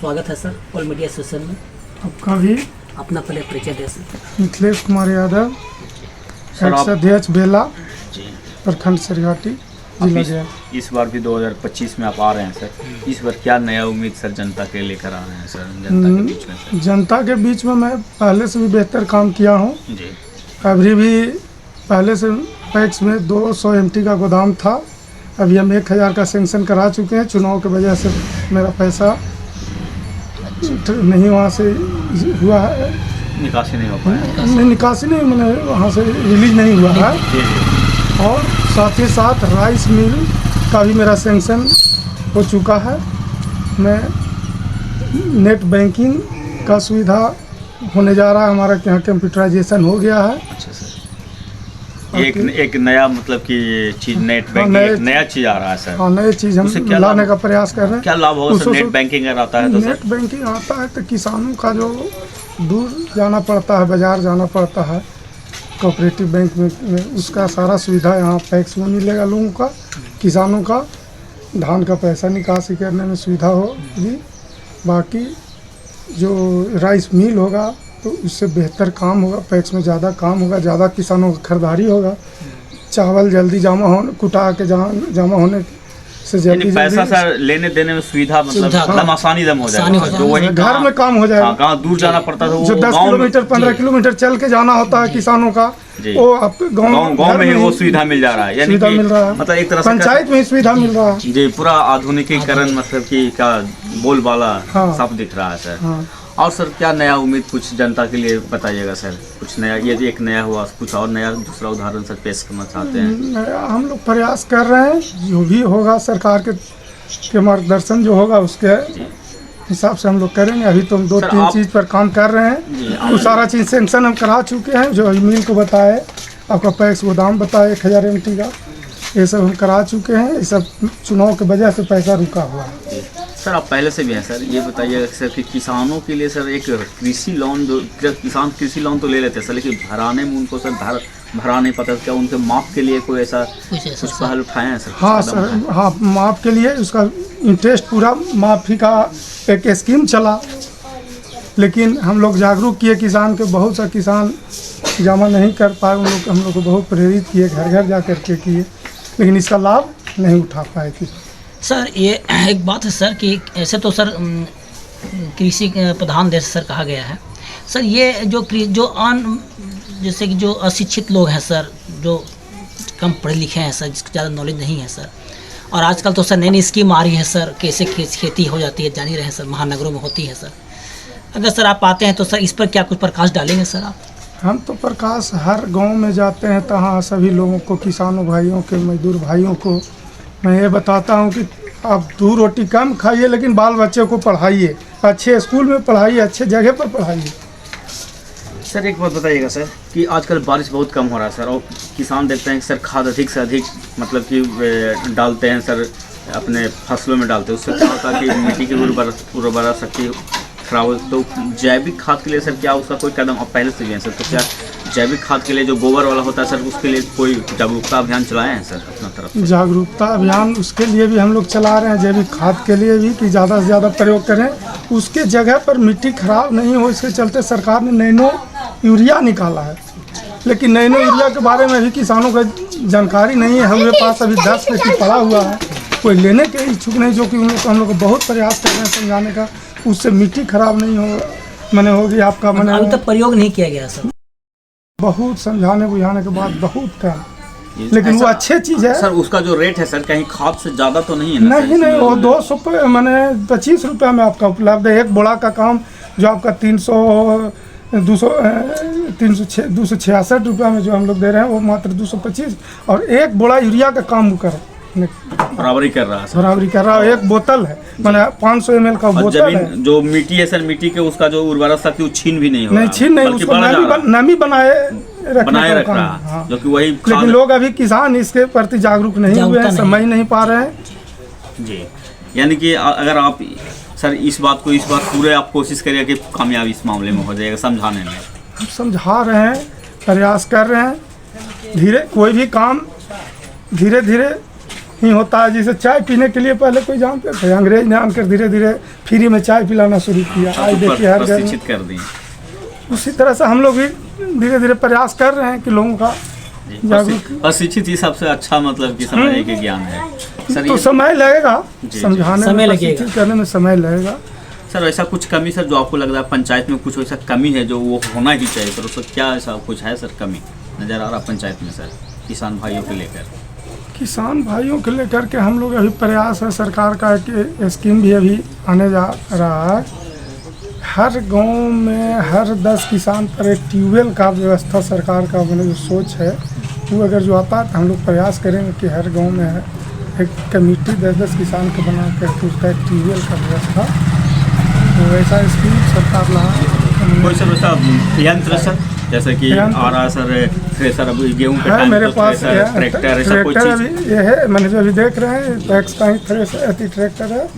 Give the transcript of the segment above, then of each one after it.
स्वागत है sir all media session में। आपका भी। अपना पहले परिचय दें सर। मिथिलेश कुमार यादव, एक्स अध्यक्ष बेला प्रखंड सरघाटी जिला गया। इस बार भी 2025 में आप आ रहे हैं सर, इस बार क्या नया उम्मीद सर जनता के लेकर आ रहे हैं सर, जनता के बीच में सर? जनता के बीच में मैं पहले से भी बेहतर काम किया हूँ जी। अभी भी पहले से पैक्स में 200 MT का गोदाम था, अभी हम 1000 का सेंक्शन करा चुके हैं। चुनाव की वजह से मेरा पैसा नहीं वहाँ से हुआ है, निकासी नहीं हो पाया। नहीं निकासी नहीं, मैंने वहाँ से रिलीज नहीं हुआ है। और साथ ही साथ राइस मिल का भी मेरा सेंक्शन हो चुका है। मैं नेट बैंकिंग का सुविधा होने जा रहा है, हमारा यहाँ कंप्यूटराइजेशन हो गया है। अच्छा सर, एक नया मतलब कि चीज नेट बैंकिंग एक नया चीज आ रहा है सर। हाँ, नई चीज़ हम लाने का प्रयास कर रहे हैं। क्या लाभ होगा सर नेट बैंकिंग अगर आता है तो? नेट बैंकिंग आता है तो किसानों का जो दूर जाना पड़ता है, बाजार जाना पड़ता है कोऑपरेटिव बैंक में, उसका सारा सुविधा यहाँ पैक्स में मिलेगा लोगों का। किसानों का धान का पैसा निकासी करने में सुविधा होगी। बाकी जो राइस मिल होगा तो उससे बेहतर काम होगा, पैक्स में ज़्यादा काम होगा, ज़्यादा किसानों का खरीदारी होगा। चावल जल्दी कुटा के जमा होने से जल्दी पैसा सर लेने देने में सुविधा मतलब एकदम आसानी दम हो जाएगा। जो वही घर में काम हो जाएगा। कहाँ दूर जाना पड़ता था, जो 10 किलोमीटर 15 किलोमीटर चल के जाना होता है किसानों का, वो आपके गाँव में वो सुविधा मिल जा रहा है। सुविधा मिल रहा है, मतलब एक तरह से पंचायत में सुविधा मिल रहा है जी। पूरा आधुनिकीकरण मतलब कि का बोलबाला साफ दिख रहा है सर। और सर क्या नया उम्मीद कुछ जनता के लिए बताइएगा सर, कुछ नया, यदि एक नया हुआ कुछ और नया दूसरा उदाहरण सर पेश करना चाहते हैं? हम लोग प्रयास कर रहे हैं, जो भी होगा सरकार के मार्गदर्शन जो होगा उसके हिसाब से हम लोग करेंगे। अभी तो हम 2-3 चीज़ पर काम कर रहे हैं। वो सारा चीज़ सेंक्शन हम करा चुके हैं, जो मिल को बताए, आपका पैक्स गोदाम बताए 1000 MT का, ये सब हम करा चुके हैं। ये सब चुनाव की वजह से पैसा रुका हुआ है। सर आप पहले से भी हैं सर, ये बताइए सर कि किसानों के लिए सर एक कृषि लोन, जो किसान कृषि लोन तो ले लेते हैं सर, लेकिन भराने में उनको सर भरा नहीं पाता, क्या उनके माफ़ के लिए कोई ऐसा कुछ पहल उठाए हैं सर? हाँ सर, हाँ माफ़ के लिए उसका इंटरेस्ट पूरा माफ़ी का एक स्कीम चला, लेकिन हम लोग जागरूक किए किसान के, बहुत सा किसान जमा नहीं कर पाए, हम लोग को बहुत प्रेरित किए, घर घर जा कर के किए, लेकिन इसका लाभ नहीं उठा पाए थे। सर ये एक बात है सर कि ऐसे तो सर कृषि प्रधान देश सर कहा गया है सर, ये जो जैसे कि जो अशिक्षित लोग हैं सर, जो कम पढ़े लिखे हैं सर, जिसको ज़्यादा नॉलेज नहीं है सर, और आजकल तो सर नई नई स्कीम आ रही है सर, कैसे खेती हो जाती है जान ही रहे हैं सर, महानगरों में होती है सर। अगर सर आप आते हैं तो सर इस पर क्या कुछ प्रकाश डालेंगे सर आप? हम तो प्रकाश हर गांव में जाते हैं, तहाँ सभी लोगों को, किसानों भाइयों के, मजदूर भाइयों को मैं ये बताता हूँ कि आप 2 रोटी कम खाइए, लेकिन बाल बच्चे को पढ़ाइए, अच्छे स्कूल में पढ़ाइए, अच्छे जगह पर पढ़ाइए। सर एक बात बताइएगा सर कि आजकल बारिश बहुत कम हो रहा है सर, और किसान देखते हैं कि सर खाद अधिक से अधिक मतलब कि डालते हैं सर, अपने फसलों में डालते हैं, उससे क्या होता है कि मिट्टी की उर्वरा शक्ति खराब हो। तो जैविक खाद के लिए सर क्या उसका कोई कदम आप पहले से भी हैं सर? तो क्या जैविक खाद के लिए जो गोबर वाला होता है सर, उसके लिए कोई जागरूकता अभियान चलाए हैं सर अपना तरफ से? जागरूकता अभियान उसके लिए भी हम लोग चला रहे हैं, जैविक खाद के लिए भी, कि ज़्यादा से ज़्यादा प्रयोग करें, उसके जगह पर मिट्टी खराब नहीं हो, इसके चलते सरकार ने नैनो यूरिया निकाला है, लेकिन नैनो यूरिया के बारे में भी किसानों को जानकारी नहीं है। हमारे पास अभी 10 पेटी पड़ा हुआ है, कोई लेने के इच्छुक नहीं, जो कि हम लोग को बहुत प्रयास कर रहे हैं समझाने का, उससे मिट्टी खराब नहीं हो होगी आपका। अभी तक प्रयोग नहीं किया गया सर, बहुत समझाने बुझाने के बाद बहुत कम, लेकिन वो अच्छी चीज़ है सर। उसका जो रेट है सर कहीं खाद से ज़्यादा तो नहीं है ना? नहीं, वो 200 मैंने 25 रुपये में आपका उपलब्ध है। एक बोड़ा का काम जो आपका 266 रुपये में जो हम लोग दे रहे हैं, वो मात्र 225, और एक बोड़ा यूरिया का काम वो कर बराबरी कर रहा है सर, बराबरी कर रहा है। एक बोतल है, मैंने 500 ml का बोतल है। जो मिट्टी है सर, मिट्टी के उसका जो उर्वरा शक्ति छीन भी नहीं हो रहा, छीन नहीं, उसको नमी बनाए रख रहा है, हाँ। जो कि वही, लेकिन लोग अभी किसान इसके प्रति जागरूक नहीं हुए हैं, समझ नहीं पा रहे हैं जी। यानी कि अगर आप सर इस बात पूरे आप कोशिश करिए कि कामयाब इस मामले में हो जाएगा समझाने में। हम समझा रहे हैं, प्रयास कर रहे हैं, कोई भी काम धीरे धीरे ही होता है। जैसे चाय पीने के लिए पहले कोई जानते थे, अंग्रेज ने आकर धीरे धीरे फ्री में चाय पिलाना शुरू किया। आज देखिए हर घर में प्रशिक्षित कर दिए। उसी तरह से हम लोग भी धीरे धीरे प्रयास कर रहे हैं कि लोगों का जागरूक। प्रशिक्षित ही सबसे अच्छा मतलब कि समझने के ज्ञान है सर। तो ये समय लगेगा जी, समझाने समय में, लगेगा। प्रशिक्षित करने में समय लगेगा। सर ऐसा कुछ कमी सर जो आपको लग रहा है पंचायत में कुछ ऐसा कमी है जो वो होना ही चाहिए सर, उसका क्या ऐसा कुछ है सर कमी नज़र आ रहा पंचायत में सर किसान भाइयों को लेकर? किसान भाइयों को लेकर के हम लोग अभी प्रयास है, सरकार का एक स्कीम भी अभी आने जा रहा है। हर गांव में हर 10 किसान पर एक ट्यूबवेल का व्यवस्था सरकार का मैंने जो सोच है वो अगर जो आता है तो हम लोग प्रयास करेंगे कि हर गांव में एक कमेटी 10-10 किसान को बना करके उसका एक ट्यूबवेल का व्यवस्था, तो वैसा स्कीम सरकार ला। कोई सर वैसा यंत्र सर जैसे कि आ रहा सर थ्रेसर, अभी गेहूं के है टाइम मेरे तो पास थ्रेसर, ट्रैक्टर ऐसा कोई ट्रैक्टर चीज़? अभी ये है, मैंने जो अभी देख रहे हैं पैक्स का ही ट्रैक्टर है,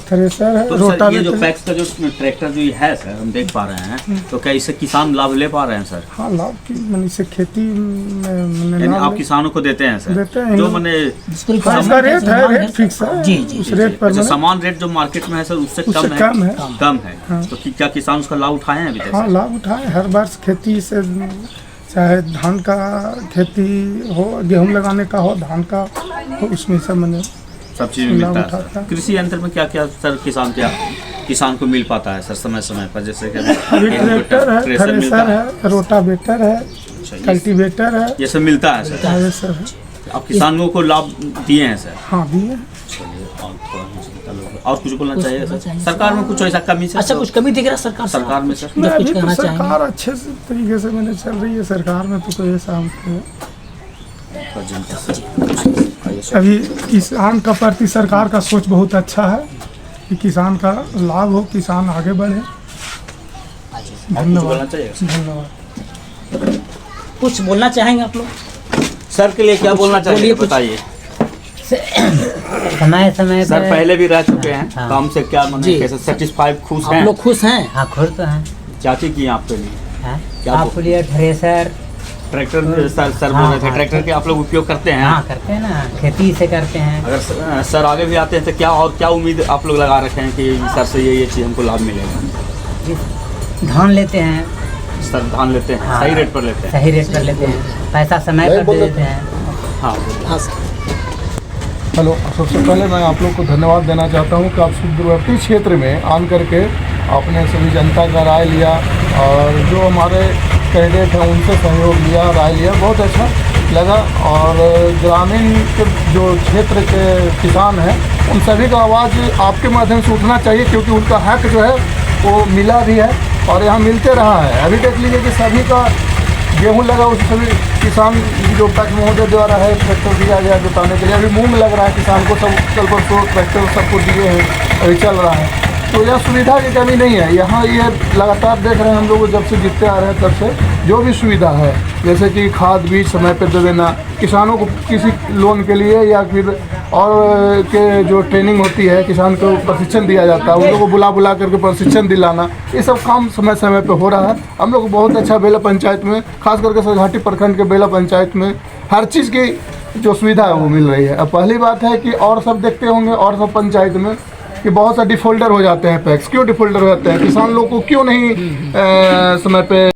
थ्रेसर है, तो सर ये जो रोटावेटर। पैक्स का जो ट्रैक्टर जो है सर हम देख पा रहे हैं, तो क्या इससे किसान लाभ ले पा रहे हैं सर? हाँ लाभ की मैंने इससे खेती में यानी लाभ आप किसानों को देते हैं सर? देते हैं। जो मैंने जिसको हाँ, रिक्वायरमेंट इसका है, रेट है, सामान रेट फिक्स है। जी जी उस जी, रेट पर अच्छा, मैंने- सामान रेट जो मार्केट में है सर उससे उससे कम कम है? है। कम है। हाँ। तो क्या किसान उसका लाभ उठाए हैं अभी तक हाँ सर? लाभ उठाए हर वर्ष खेती से, चाहे धान का खेती हो, गेहूं लगाने का हो, धान का हो, उसमें से मैंने सब चीज़ में लाभ मिलता है उठाता सर। है। कृषि यंत्र में क्या क्या सर किसान को मिल पाता है सर समय समय पर, जैसे कि अभी ट्रैक्टर है, थ्रेसर मिलता थ्रेसर है, रोटावेटर है, कल्टीवेटर है, ये सब मिलता है सर? हार्वेस्टर है। आप किसानों को लाभ दिए हैं सर? हाँ दिए। और कुछ बोलना कुछ चाहिए बोलना सर? चाहिए सरकार में कुछ ऐसा कमी सर? अच्छा कुछ कमी दिख रहा है सरकार से? सरकार में सर? जो कुछ अभी तो कहना चाहेंगे? सरकार अच्छे से तरीके से मैंने चल रही है, सरकार में तो कोई ऐसा हमको अभी किसान का प्रति सरकार का सोच बहुत अच्छा है कि किसान का लाभ हो, किसान आगे बढ़े। और कुछ बोलना चाहिए धन्यवाद। कुछ बोलना चाहेंगे आप लोग? सर के लिए क्या बोलना चाहिए बोलिए कुछ। बताइए समय समय सर। पे पहले भी रह चुके हैं हाँ। काम से, क्या माने जी। कैसे सेटिस्फाइड, खुश आप हैं? लोग खुश हैं? हाँ खुद तो हैं। क्या चीज़ की आपके लिए? क्या आपके लिए थ्रेसर ट्रैक्टर सर हाँ, बोल रहे थे, हाँ, ट्रैक्टर के आप लोग उपयोग करते हैं? हाँ करते हैं ना, खेती से करते हैं। अगर सर आगे भी आते हैं तो क्या और क्या उम्मीद आप लोग लगा रखे हैं कि सर से ये चीज़ हमको लाभ मिलेगा? धान लेते हैं, सर धान लेते हैं, हाँ। सही रेट पर लेते हैं? सही रेट पर लेते हैं, पैसा समय पर दे देते हैं। हाँ। हाँ सर। हेलो, सबसे पहले मैं आप लोग को धन्यवाद देना चाहता हूं कि आप सुदूरवर्ती क्षेत्र में आन करके आपने सभी जनता का राय लिया और जो हमारे कैंडिडेट हैं उनसे सहयोग लिया, राय लिया, बहुत अच्छा लगा। और ग्रामीण के जो क्षेत्र के किसान हैं उन सभी का आवाज़ आपके माध्यम से उठना चाहिए, क्योंकि उनका हक जो है वो मिला भी है और यहाँ मिलते रहा है। अभी देख लीजिए कि सभी का गेहूं लगा, उस सभी किसान जो पैक्स महोदय द्वारा है ट्रैक्टर दिया गया जोताने के लिए। अभी मूंग लग रहा है किसान को, सब कल परसों ट्रैक्टर सबको दिए हैं, अभी चल रहा है। तो यह सुविधा की कमी नहीं है यहाँ। ये लगातार देख रहे हैं हम लोग जब से जीतते आ रहे हैं तब से जो भी सुविधा है, जैसे कि खाद बीज समय पर दे देना, किसानों को किसी लोन के लिए या फिर और के जो ट्रेनिंग होती है, किसान को प्रशिक्षण दिया जाता है, उन लोगों को बुला करके प्रशिक्षण दिलाना, ये सब काम समय समय पे हो रहा है। हम लोग को बहुत अच्छा बेला पंचायत में, खास करके सरघाटी प्रखंड के बेला पंचायत में हर चीज़ की जो सुविधा है वो मिल रही है। अब पहली बात है कि और सब देखते होंगे और सब पंचायत में कि बहुत सा डिफॉल्टर हो जाते हैं पैक्स। क्यों डिफॉल्टर हो जाते हैं? किसान लोग को क्यों नहीं समय पे